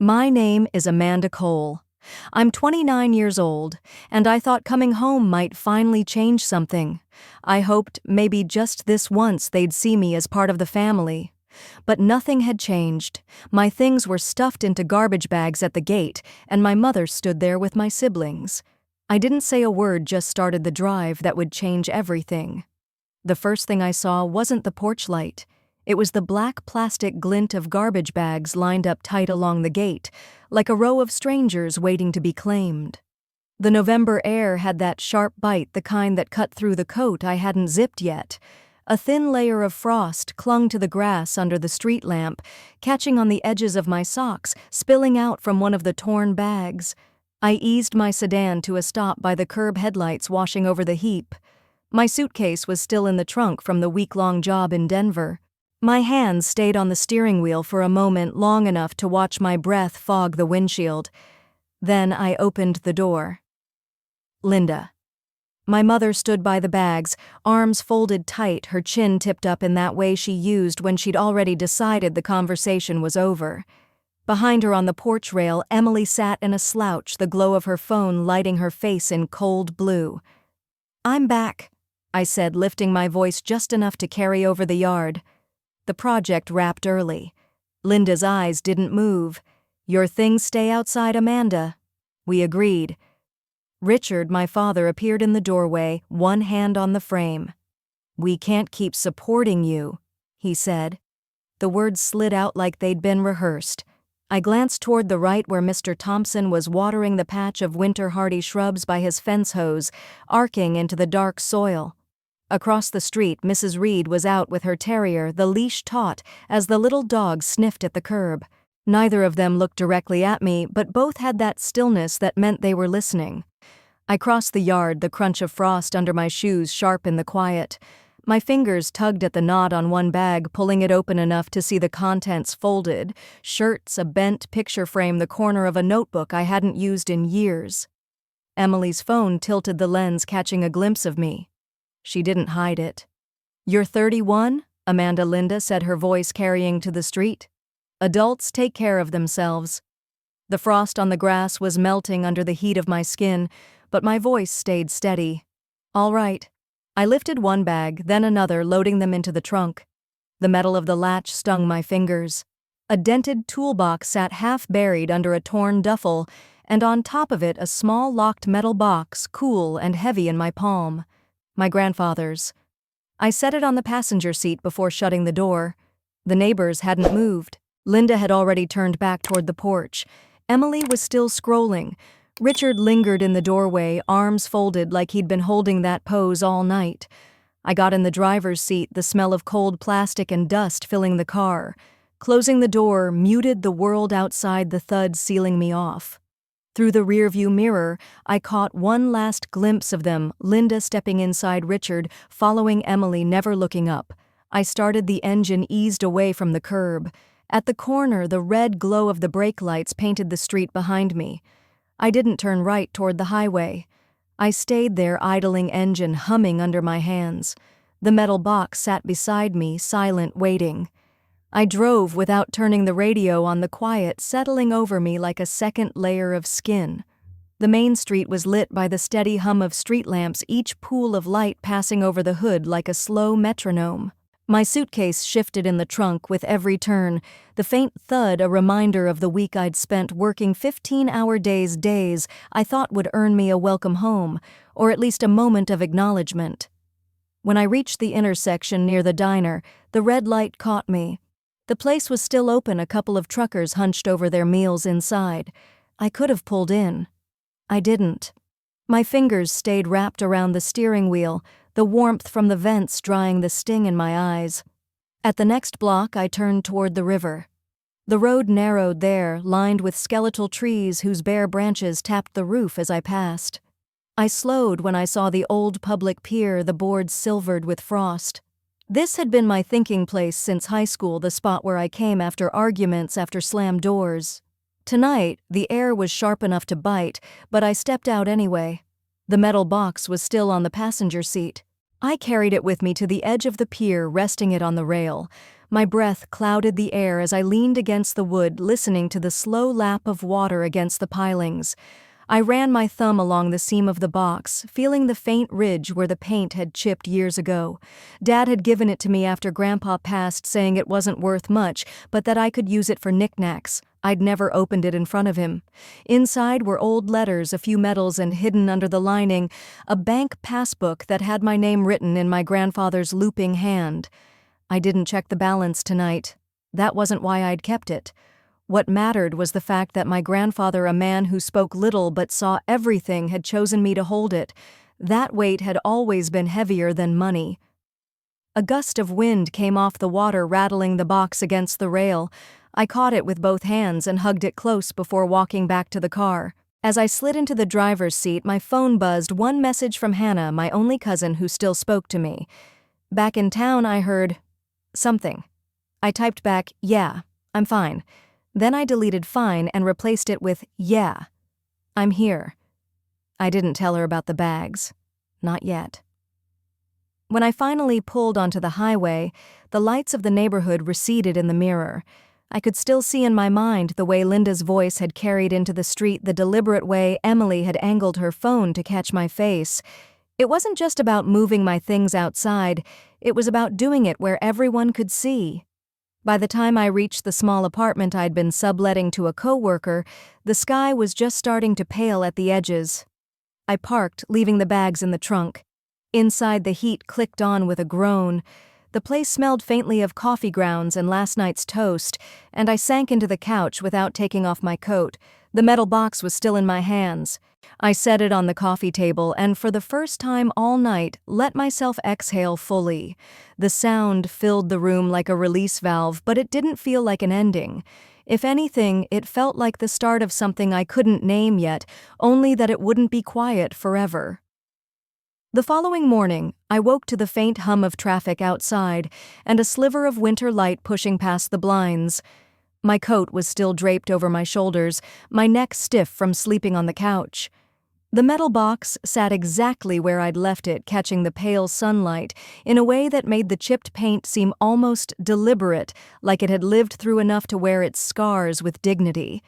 My name is Amanda Cole. I'm 29 years old, and I thought coming home might finally change something. I hoped maybe just this once they'd see me as part of the family. But nothing had changed. My things were stuffed into garbage bags at the gate, and my mother stood there with my siblings. I didn't say a word, just started the drive that would change everything. The first thing I saw wasn't the porch light. It was the black plastic glint of garbage bags lined up tight along the gate, like a row of strangers waiting to be claimed. The November air had that sharp bite, the kind that cut through the coat I hadn't zipped yet. A thin layer of frost clung to the grass under the street lamp, catching on the edges of my socks, spilling out from one of the torn bags. I eased my sedan to a stop by the curb headlights washing over the heap. My suitcase was still in the trunk from the week-long job in Denver. My hands stayed on the steering wheel for a moment, long enough to watch my breath fog the windshield. Then I opened the door. Linda. My mother stood by the bags, arms folded tight, her chin tipped up in that way she used when she'd already decided the conversation was over. Behind her on the porch rail, Emily sat in a slouch, the glow of her phone lighting her face in cold blue. "I'm back," I said, lifting my voice just enough to carry over the yard. The project wrapped early. Linda's eyes didn't move. "Your things stay outside, Amanda." We agreed. Richard, my father, appeared in the doorway, one hand on the frame. "We can't keep supporting you," he said. The words slid out like they'd been rehearsed. I glanced toward the right where Mr. Thompson was watering the patch of winter-hardy shrubs by his fence hose, arcing into the dark soil. Across the street, Mrs. Reed was out with her terrier, the leash taut, as the little dog sniffed at the curb. Neither of them looked directly at me, but both had that stillness that meant they were listening. I crossed the yard, the crunch of frost under my shoes sharp in the quiet. My fingers tugged at the knot on one bag, pulling it open enough to see the contents folded: shirts, a bent picture frame, the corner of a notebook I hadn't used in years. Emily's phone tilted the lens, catching a glimpse of me. She didn't hide it. "You're 31?" Linda said, her voice carrying to the street. "Adults take care of themselves." The frost on the grass was melting under the heat of my skin, but my voice stayed steady. "All right." I lifted one bag, then another, loading them into the trunk. The metal of the latch stung my fingers. A dented toolbox sat half buried under a torn duffel, and on top of it a small locked metal box, cool and heavy in my palm. My grandfather's. I set it on the passenger seat before shutting the door. The neighbors hadn't moved. Linda had already turned back toward the porch. Emily was still scrolling. Richard lingered in the doorway, arms folded like he'd been holding that pose all night. I got in the driver's seat, the smell of cold plastic and dust filling the car. Closing the door muted the world outside, the thud sealing me off. Through the rearview mirror, I caught one last glimpse of them, Linda stepping inside Richard, following Emily, never looking up. I started the engine, eased away from the curb. At the corner, the red glow of the brake lights painted the street behind me. I didn't turn right toward the highway. I stayed there, idling engine humming under my hands. The metal box sat beside me, silent, waiting. I drove without turning the radio on, the quiet settling over me like a second layer of skin. The main street was lit by the steady hum of street lamps, each pool of light passing over the hood like a slow metronome. My suitcase shifted in the trunk with every turn, the faint thud a reminder of the week I'd spent working 15-hour days I thought would earn me a welcome home, or at least a moment of acknowledgement. When I reached the intersection near the diner, the red light caught me. The place was still open, a couple of truckers hunched over their meals inside. I could have pulled in. I didn't. My fingers stayed wrapped around the steering wheel, the warmth from the vents drying the sting in my eyes. At the next block, I turned toward the river. The road narrowed there, lined with skeletal trees whose bare branches tapped the roof as I passed. I slowed when I saw the old public pier, the boards silvered with frost. This had been my thinking place since high school, the spot where I came after arguments, after slammed doors. Tonight, the air was sharp enough to bite, but I stepped out anyway. The metal box was still on the passenger seat. I carried it with me to the edge of the pier, resting it on the rail. My breath clouded the air as I leaned against the wood, listening to the slow lap of water against the pilings. I ran my thumb along the seam of the box, feeling the faint ridge where the paint had chipped years ago. Dad had given it to me after Grandpa passed, saying it wasn't worth much, but that I could use it for knickknacks. I'd never opened it in front of him. Inside were old letters, a few medals, and hidden under the lining, a bank passbook that had my name written in my grandfather's looping hand. I didn't check the balance tonight. That wasn't why I'd kept it. What mattered was the fact that my grandfather, a man who spoke little but saw everything, had chosen me to hold it. That weight had always been heavier than money. A gust of wind came off the water, rattling the box against the rail. I caught it with both hands and hugged it close before walking back to the car. As I slid into the driver's seat, my phone buzzed. One message from Hannah, my only cousin who still spoke to me. Back in town, I heard something. I typed back, "Yeah, I'm fine." Then I deleted "fine" and replaced it with "yeah, I'm here." I didn't tell her about the bags. Not yet. When I finally pulled onto the highway, the lights of the neighborhood receded in the mirror. I could still see in my mind the way Linda's voice had carried into the street, the deliberate way Emily had angled her phone to catch my face. It wasn't just about moving my things outside, it was about doing it where everyone could see. By the time I reached the small apartment I'd been subletting to a coworker, the sky was just starting to pale at the edges. I parked, leaving the bags in the trunk. Inside, the heat clicked on with a groan. The place smelled faintly of coffee grounds and last night's toast, and I sank into the couch without taking off my coat. The metal box was still in my hands. I set it on the coffee table and, for the first time all night, let myself exhale fully. The sound filled the room like a release valve, but it didn't feel like an ending. If anything, it felt like the start of something I couldn't name yet, only that it wouldn't be quiet forever. The following morning, I woke to the faint hum of traffic outside and a sliver of winter light pushing past the blinds. My coat was still draped over my shoulders, my neck stiff from sleeping on the couch. The metal box sat exactly where I'd left it, catching the pale sunlight in a way that made the chipped paint seem almost deliberate, like it had lived through enough to wear its scars with dignity.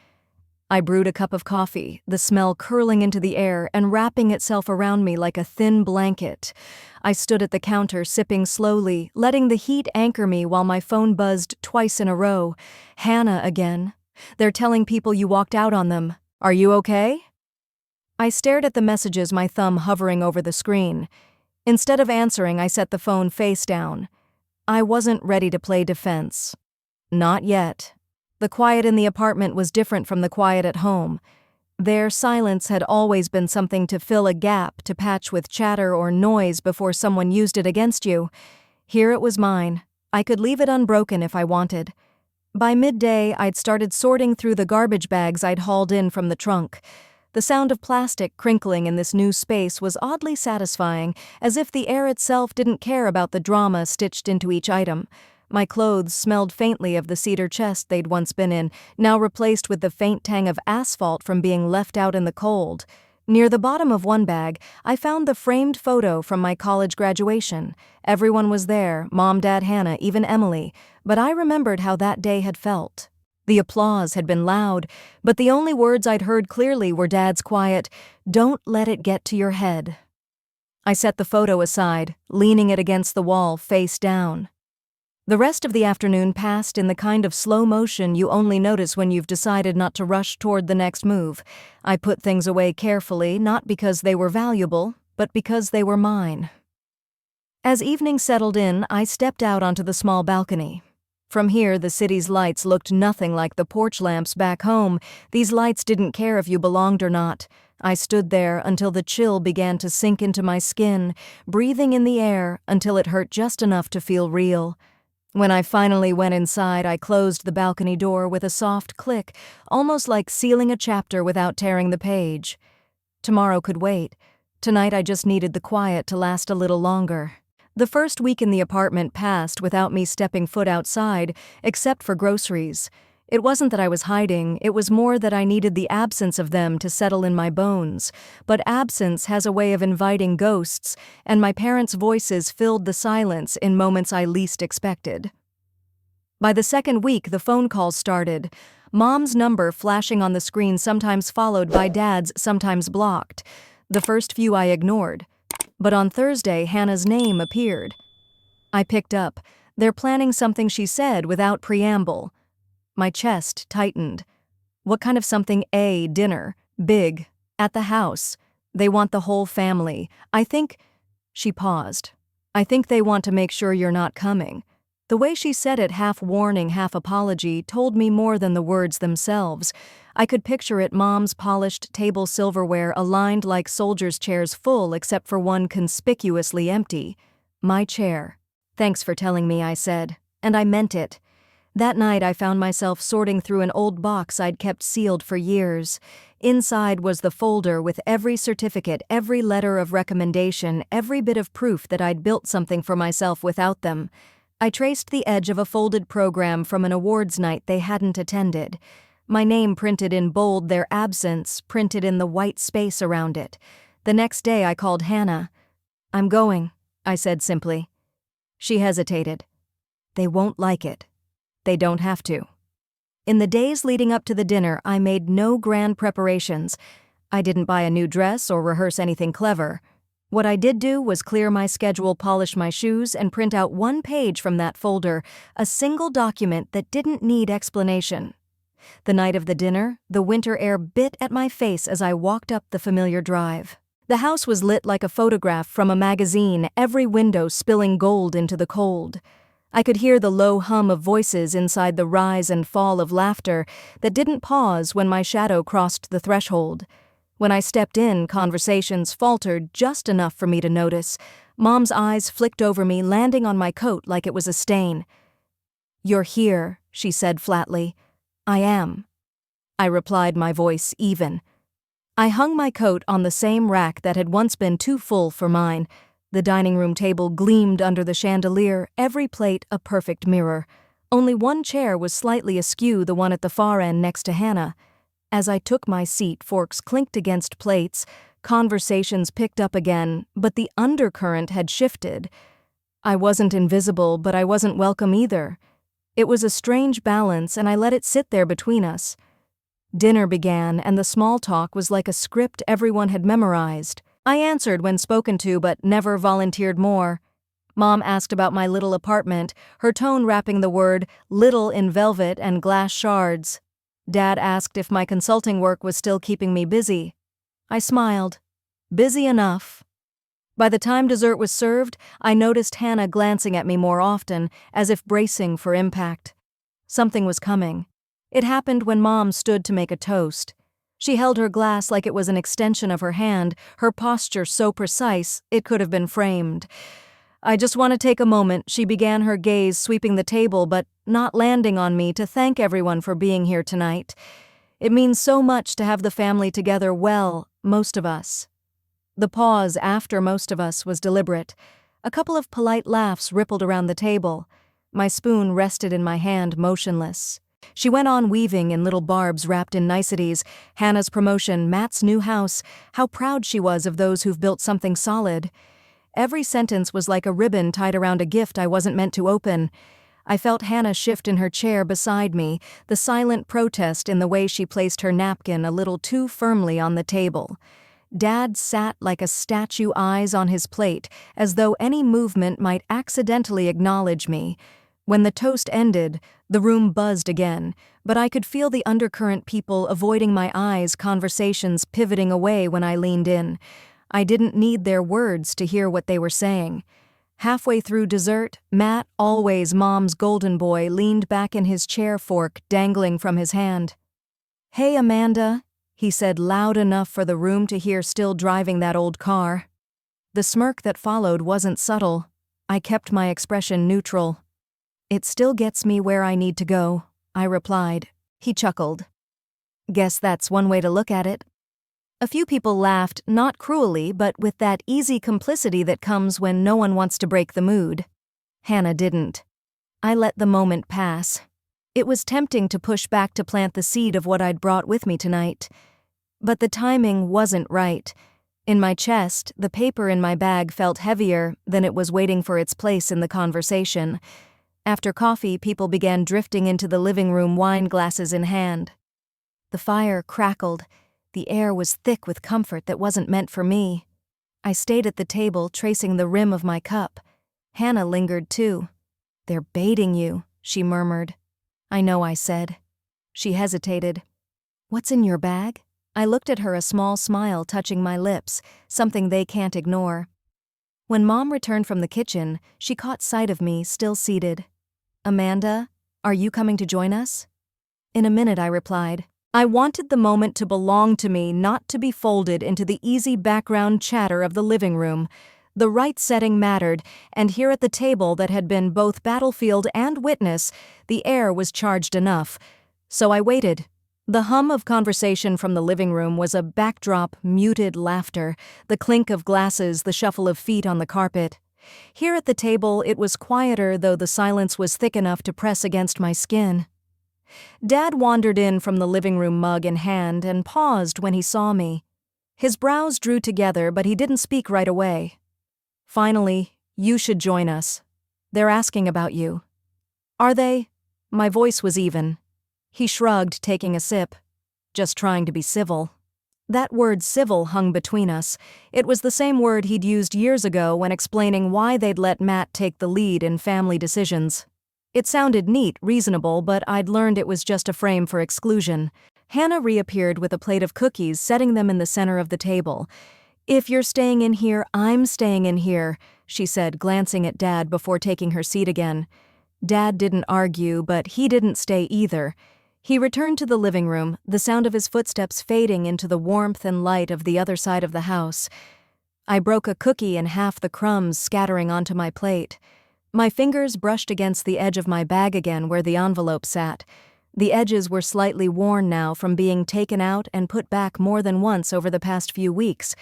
I brewed a cup of coffee, the smell curling into the air and wrapping itself around me like a thin blanket. I stood at the counter, sipping slowly, letting the heat anchor me while my phone buzzed twice in a row. Hannah again. "They're telling people you walked out on them. Are you okay?" I stared at the messages, my thumb hovering over the screen. Instead of answering, I set the phone face down. I wasn't ready to play defense. Not yet. The quiet in the apartment was different from the quiet at home. There, silence had always been something to fill a gap, to patch with chatter or noise before someone used it against you. Here it was mine. I could leave it unbroken if I wanted. By midday, I'd started sorting through the garbage bags I'd hauled in from the trunk. The sound of plastic crinkling in this new space was oddly satisfying, as if the air itself didn't care about the drama stitched into each item. My clothes smelled faintly of the cedar chest they'd once been in, now replaced with the faint tang of asphalt from being left out in the cold. Near the bottom of one bag, I found the framed photo from my college graduation. Everyone was there, Mom, Dad, Hannah, even Emily, but I remembered how that day had felt. The applause had been loud, but the only words I'd heard clearly were Dad's quiet, "Don't let it get to your head." I set the photo aside, leaning it against the wall, face down. The rest of the afternoon passed in the kind of slow motion you only notice when you've decided not to rush toward the next move. I put things away carefully, not because they were valuable, but because they were mine. As evening settled in, I stepped out onto the small balcony. From here, the city's lights looked nothing like the porch lamps back home. These lights didn't care if you belonged or not. I stood there until the chill began to sink into my skin, breathing in the air until it hurt just enough to feel real. When I finally went inside, I closed the balcony door with a soft click, almost like sealing a chapter without tearing the page. Tomorrow could wait. Tonight I just needed the quiet to last a little longer. The first week in the apartment passed without me stepping foot outside, except for groceries. It wasn't that I was hiding, it was more that I needed the absence of them to settle in my bones. But absence has a way of inviting ghosts, and my parents' voices filled the silence in moments I least expected. By the second week, the phone calls started. Mom's number flashing on the screen, sometimes followed by Dad's, sometimes blocked. The first few I ignored. But on Thursday, Hannah's name appeared. I picked up. They're planning something, she said, without preamble. My chest tightened. What kind of something? Dinner. Big. At the house. They want the whole family. I think... She paused. I think they want to make sure you're not coming. The way she said it, half warning, half apology, told me more than the words themselves. I could picture it, Mom's polished table silverware aligned like soldiers' chairs, full except for one conspicuously empty. My chair. Thanks for telling me, I said. And I meant it. That night I found myself sorting through an old box I'd kept sealed for years. Inside was the folder with every certificate, every letter of recommendation, every bit of proof that I'd built something for myself without them. I traced the edge of a folded program from an awards night they hadn't attended. My name printed in bold, their absence printed in the white space around it. The next day I called Hannah. I'm going, I said simply. She hesitated. They won't like it. They don't have to. In the days leading up to the dinner, I made no grand preparations. I didn't buy a new dress or rehearse anything clever. What I did do was clear my schedule, polish my shoes, and print out one page from that folder, a single document that didn't need explanation. The night of the dinner, the winter air bit at my face as I walked up the familiar drive. The house was lit like a photograph from a magazine, every window spilling gold into the cold. I could hear the low hum of voices inside, the rise and fall of laughter that didn't pause when my shadow crossed the threshold. When I stepped in, conversations faltered just enough for me to notice. Mom's eyes flicked over me, landing on my coat like it was a stain. You're here, she said flatly. I am. I replied, my voice even. I hung my coat on the same rack that had once been too full for mine. The dining room table gleamed under the chandelier, every plate a perfect mirror. Only one chair was slightly askew, the one at the far end next to Hannah. As I took my seat, forks clinked against plates, conversations picked up again, but the undercurrent had shifted. I wasn't invisible, but I wasn't welcome either. It was a strange balance, and I let it sit there between us. Dinner began, and the small talk was like a script everyone had memorized. I answered when spoken to, but never volunteered more. Mom asked about my little apartment, her tone wrapping the word little in velvet and glass shards. Dad asked if my consulting work was still keeping me busy. I smiled. Busy enough. By the time dessert was served, I noticed Hannah glancing at me more often, as if bracing for impact. Something was coming. It happened when Mom stood to make a toast. She held her glass like it was an extension of her hand, her posture so precise it could have been framed. I just want to take a moment, she began, her gaze sweeping the table but not landing on me, to thank everyone for being here tonight. It means so much to have the family together, well, most of us. The pause after most of us was deliberate. A couple of polite laughs rippled around the table. My spoon rested in my hand, motionless. She went on weaving in little barbs wrapped in niceties. Hannah's promotion, Matt's new house, how proud she was of those who've built something solid. Every sentence was like a ribbon tied around a gift I wasn't meant to open. I felt Hannah shift in her chair beside me, the silent protest in the way she placed her napkin a little too firmly on the table. Dad sat like a statue, eyes on his plate, as though any movement might accidentally acknowledge me. When the toast ended, the room buzzed again, but I could feel the undercurrent, people avoiding my eyes, conversations pivoting away when I leaned in. I didn't need their words to hear what they were saying. Halfway through dessert, Matt, always Mom's golden boy, leaned back in his chair, fork dangling from his hand. "Hey, Amanda," he said loud enough for the room to hear, still driving that old car. The smirk that followed wasn't subtle. I kept my expression neutral. "It still gets me where I need to go," I replied. He chuckled. "Guess that's one way to look at it." A few people laughed, not cruelly, but with that easy complicity that comes when no one wants to break the mood. Hannah didn't. I let the moment pass. It was tempting to push back to plant the seed of what I'd brought with me tonight. But the timing wasn't right. In my chest, the paper in my bag felt heavier than it was waiting for its place in the conversation. After coffee, people began drifting into the living room, wine glasses in hand. The fire crackled. The air was thick with comfort that wasn't meant for me. I stayed at the table, tracing the rim of my cup. Hannah lingered too. "They're baiting you," she murmured. "I know," I said. She hesitated. "What's in your bag?" I looked at her, a small smile touching my lips, something they can't ignore. When Mom returned from the kitchen, she caught sight of me, still seated. "Amanda, are you coming to join us?" "In a minute," I replied. I wanted the moment to belong to me, not to be folded into the easy background chatter of the living room. The right setting mattered, and here at the table that had been both battlefield and witness, the air was charged enough. So I waited. The hum of conversation from the living room was a backdrop, muted laughter, the clink of glasses, the shuffle of feet on the carpet. Here at the table, it was quieter, though the silence was thick enough to press against my skin. Dad wandered in from the living room, mug in hand, and paused when he saw me. His brows drew together, but he didn't speak right away. "Finally, you should join us. They're asking about you." "Are they?" My voice was even. He shrugged, taking a sip. "Just trying to be civil." That word civil hung between us. It was the same word he'd used years ago when explaining why they'd let Matt take the lead in family decisions. It sounded neat, reasonable, but I'd learned it was just a frame for exclusion. Hannah reappeared with a plate of cookies, setting them in the center of the table. "If you're staying in here, I'm staying in here," she said, glancing at Dad before taking her seat again. Dad didn't argue, but he didn't stay either. He returned to the living room, the sound of his footsteps fading into the warmth and light of the other side of the house. I broke a cookie in half, the crumbs scattering onto my plate. My fingers brushed against the edge of my bag again where the envelope sat. The edges were slightly worn now from being taken out and put back more than once over the past few weeks.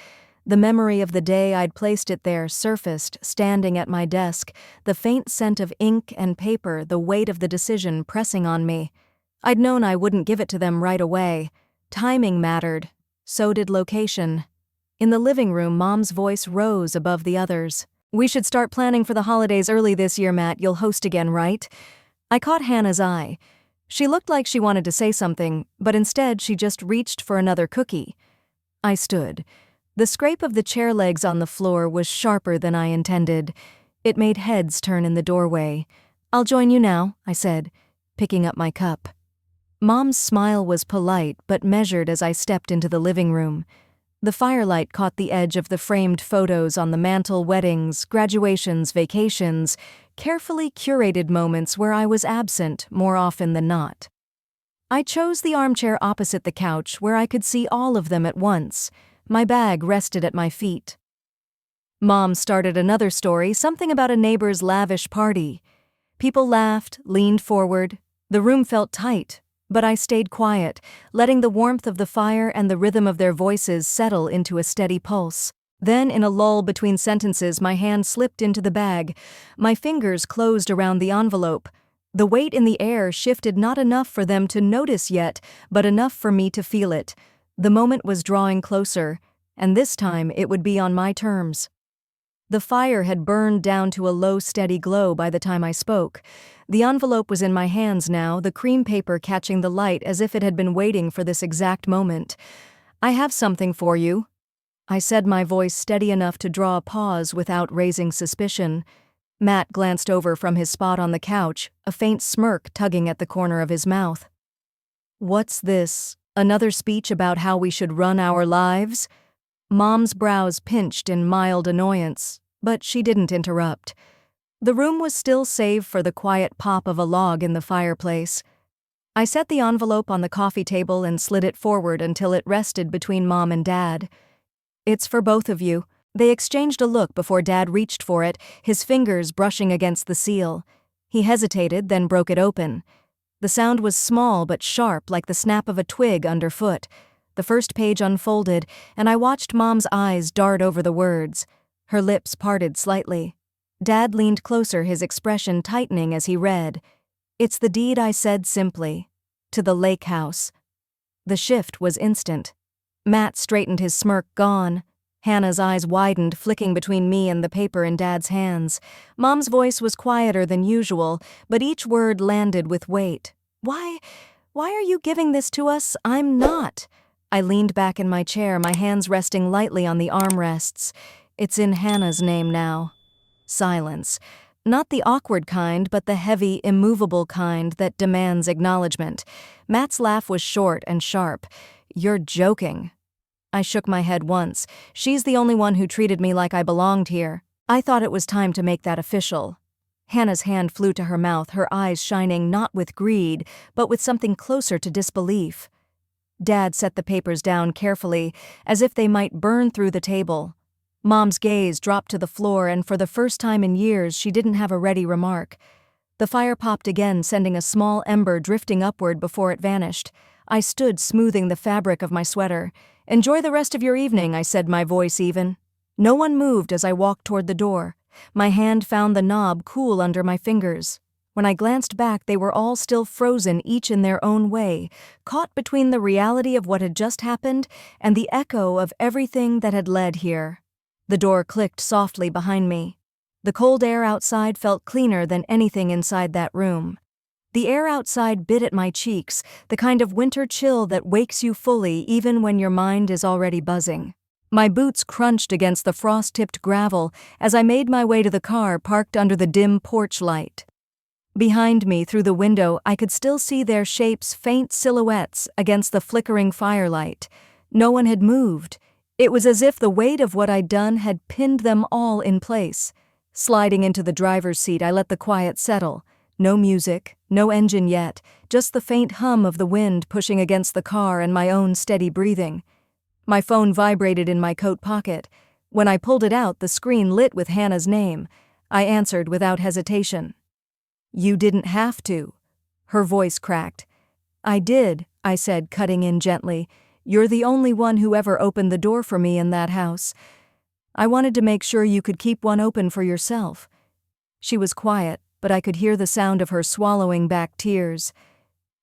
The memory of the day I'd placed it there surfaced, standing at my desk, the faint scent of ink and paper, the weight of the decision pressing on me. I'd known I wouldn't give it to them right away. Timing mattered. So did location. In the living room, Mom's voice rose above the others. "We should start planning for the holidays early this year, Matt. You'll host again, right?" I caught Hannah's eye. She looked like she wanted to say something, but instead she just reached for another cookie. I stood. The scrape of the chair legs on the floor was sharper than I intended. It made heads turn in the doorway. "I'll join you now," I said, picking up my cup. Mom's smile was polite but measured as I stepped into the living room. The firelight caught the edge of the framed photos on the mantel, weddings, graduations, vacations, carefully curated moments where I was absent more often than not. I chose the armchair opposite the couch where I could see all of them at once. My bag rested at my feet. Mom started another story, something about a neighbor's lavish party. People laughed, leaned forward. The room felt tight. But I stayed quiet, letting the warmth of the fire and the rhythm of their voices settle into a steady pulse. Then, in a lull between sentences, my hand slipped into the bag. My fingers closed around the envelope. The weight in the air shifted, not enough for them to notice yet, but enough for me to feel it. The moment was drawing closer, and this time it would be on my terms. The fire had burned down to a low, steady glow by the time I spoke. The envelope was in my hands now, the cream paper catching the light as if it had been waiting for this exact moment. "I have something for you," I said, my voice steady enough to draw a pause without raising suspicion. Matt glanced over from his spot on the couch, a faint smirk tugging at the corner of his mouth. "What's this? Another speech about how we should run our lives?" Mom's brows pinched in mild annoyance, but she didn't interrupt. The room was still save for the quiet pop of a log in the fireplace. I set the envelope on the coffee table and slid it forward until it rested between Mom and Dad. "It's for both of you." They exchanged a look before Dad reached for it, his fingers brushing against the seal. He hesitated, then broke it open. The sound was small but sharp, like the snap of a twig underfoot. The first page unfolded, and I watched Mom's eyes dart over the words. Her lips parted slightly. Dad leaned closer, his expression tightening as he read. "It's the deed," I said simply. "To the lake house." The shift was instant. Matt straightened his smirk. "Gone." Hannah's eyes widened, flicking between me and the paper in Dad's hands. Mom's voice was quieter than usual, but each word landed with weight. Why are you giving this to us? I'm not." I leaned back in my chair, my hands resting lightly on the armrests. "It's in Hannah's name now." Silence. Not the awkward kind, but the heavy, immovable kind that demands acknowledgement. Matt's laugh was short and sharp. "You're joking." I shook my head once. "She's the only one who treated me like I belonged here." I thought it was time to make that official. Hannah's hand flew to her mouth, her eyes shining not with greed, but with something closer to disbelief. Dad set the papers down carefully, as if they might burn through the table. Mom's gaze dropped to the floor, and for the first time in years she didn't have a ready remark. The fire popped again, sending a small ember drifting upward before it vanished. I stood smoothing the fabric of my sweater. "Enjoy the rest of your evening," I said, my voice even. No one moved as I walked toward the door. My hand found the knob cool under my fingers. When I glanced back, they were all still frozen, each in their own way, caught between the reality of what had just happened and the echo of everything that had led here. The door clicked softly behind me. The cold air outside felt cleaner than anything inside that room. The air outside bit at my cheeks, the kind of winter chill that wakes you fully even when your mind is already buzzing. My boots crunched against the frost-tipped gravel as I made my way to the car parked under the dim porch light. Behind me, through the window, I could still see their shapes, faint silhouettes against the flickering firelight. No one had moved. It was as if the weight of what I'd done had pinned them all in place. Sliding into the driver's seat, I let the quiet settle. No music, no engine yet, just the faint hum of the wind pushing against the car and my own steady breathing. My phone vibrated in my coat pocket. When I pulled it out, the screen lit with Hannah's name. I answered without hesitation. "You didn't have to." Her voice cracked. "I did," I said, cutting in gently. "You're the only one who ever opened the door for me in that house. I wanted to make sure you could keep one open for yourself." She was quiet, but I could hear the sound of her swallowing back tears.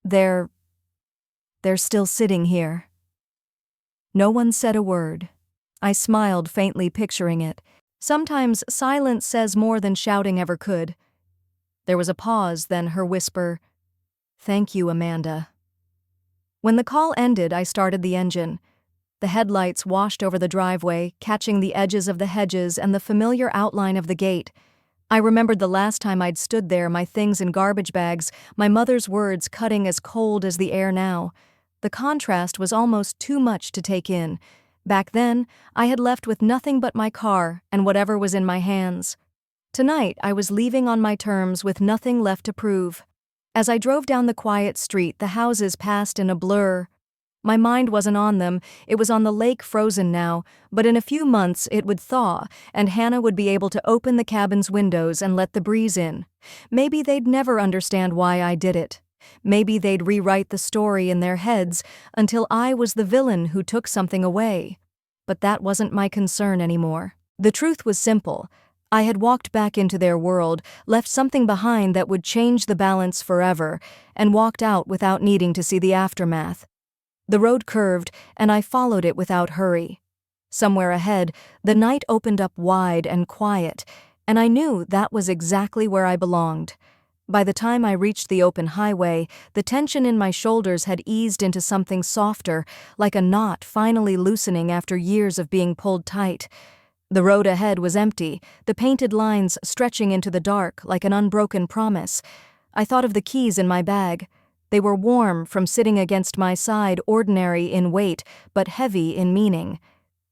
They're still sitting here." No one said a word. I smiled faintly, picturing it. Sometimes silence says more than shouting ever could. There was a pause, then her whisper, "Thank you, Amanda." When the call ended, I started the engine. The headlights washed over the driveway, catching the edges of the hedges and the familiar outline of the gate. I remembered the last time I'd stood there, my things in garbage bags, my mother's words cutting as cold as the air now. The contrast was almost too much to take in. Back then, I had left with nothing but my car and whatever was in my hands. Tonight, I was leaving on my terms with nothing left to prove. As I drove down the quiet street, the houses passed in a blur. My mind wasn't on them, it was on the lake, frozen now, but in a few months it would thaw, and Hannah would be able to open the cabin's windows and let the breeze in. Maybe they'd never understand why I did it. Maybe they'd rewrite the story in their heads until I was the villain who took something away. But that wasn't my concern anymore. The truth was simple. I had walked back into their world, left something behind that would change the balance forever, and walked out without needing to see the aftermath. The road curved, and I followed it without hurry. Somewhere ahead, the night opened up wide and quiet, and I knew that was exactly where I belonged. By the time I reached the open highway, the tension in my shoulders had eased into something softer, like a knot finally loosening after years of being pulled tight. The road ahead was empty, the painted lines stretching into the dark like an unbroken promise. I thought of the keys in my bag. They were warm from sitting against my side, ordinary in weight, but heavy in meaning.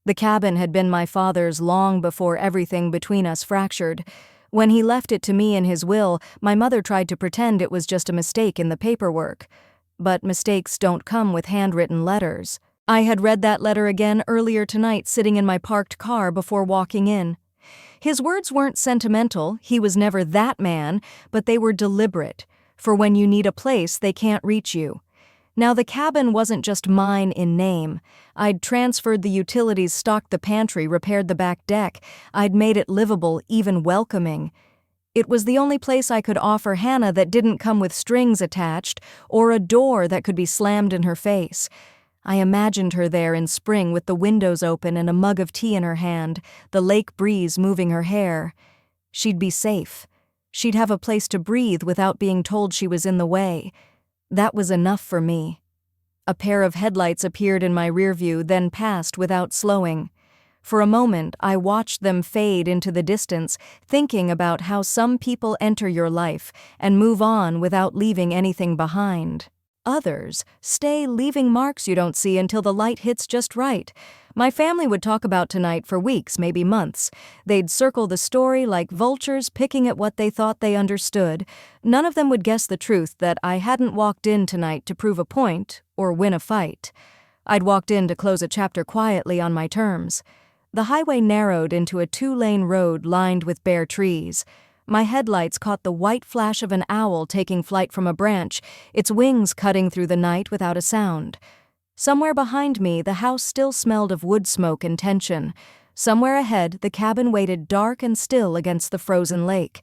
The cabin had been my father's long before everything between us fractured. When he left it to me in his will, my mother tried to pretend it was just a mistake in the paperwork. But mistakes don't come with handwritten letters. I had read that letter again earlier tonight, sitting in my parked car before walking in. His words weren't sentimental, he was never that man, but they were deliberate. For when you need a place, they can't reach you. Now the cabin wasn't just mine in name. I'd transferred the utilities, stocked the pantry, repaired the back deck. I'd made it livable, even welcoming. It was the only place I could offer Hannah that didn't come with strings attached or a door that could be slammed in her face. I imagined her there in spring with the windows open and a mug of tea in her hand, the lake breeze moving her hair. She'd be safe. She'd have a place to breathe without being told she was in the way. That was enough for me. A pair of headlights appeared in my rearview, then passed without slowing. For a moment, I watched them fade into the distance, thinking about how some people enter your life and move on without leaving anything behind. Others stay, leaving marks you don't see until the light hits just right. My family would talk about tonight for weeks, maybe months. They'd circle the story like vultures picking at what they thought they understood. None of them would guess the truth that I hadn't walked in tonight to prove a point or win a fight. I'd walked in to close a chapter quietly on my terms. The highway narrowed into a 2-lane road lined with bare trees. My headlights caught the white flash of an owl taking flight from a branch, its wings cutting through the night without a sound. Somewhere behind me, the house still smelled of wood smoke and tension. Somewhere ahead, the cabin waited dark and still against the frozen lake.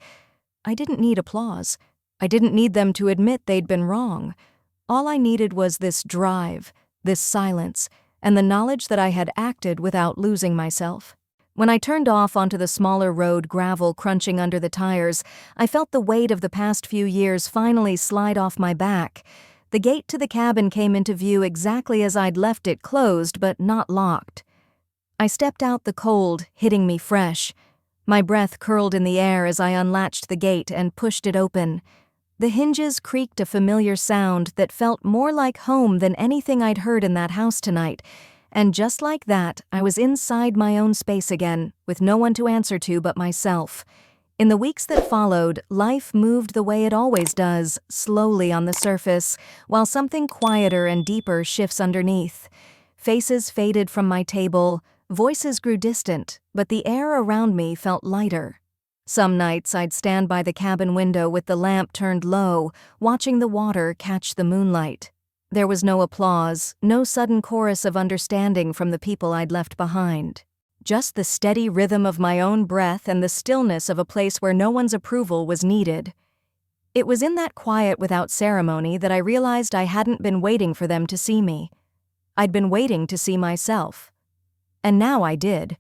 I didn't need applause. I didn't need them to admit they'd been wrong. All I needed was this drive, this silence, and the knowledge that I had acted without losing myself. When I turned off onto the smaller road, gravel crunching under the tires, I felt the weight of the past few years finally slide off my back. The gate to the cabin came into view exactly as I'd left it, closed but not locked. I stepped out, the cold hitting me fresh. My breath curled in the air as I unlatched the gate and pushed it open. The hinges creaked, a familiar sound that felt more like home than anything I'd heard in that house tonight. And just like that, I was inside my own space again, with no one to answer to but myself. In the weeks that followed, life moved the way it always does, slowly on the surface, while something quieter and deeper shifts underneath. Faces faded from my table, voices grew distant, but the air around me felt lighter. Some nights I'd stand by the cabin window with the lamp turned low, watching the water catch the moonlight. There was no applause, no sudden chorus of understanding from the people I'd left behind. Just the steady rhythm of my own breath and the stillness of a place where no one's approval was needed. It was in that quiet without ceremony that I realized I hadn't been waiting for them to see me. I'd been waiting to see myself. And now I did.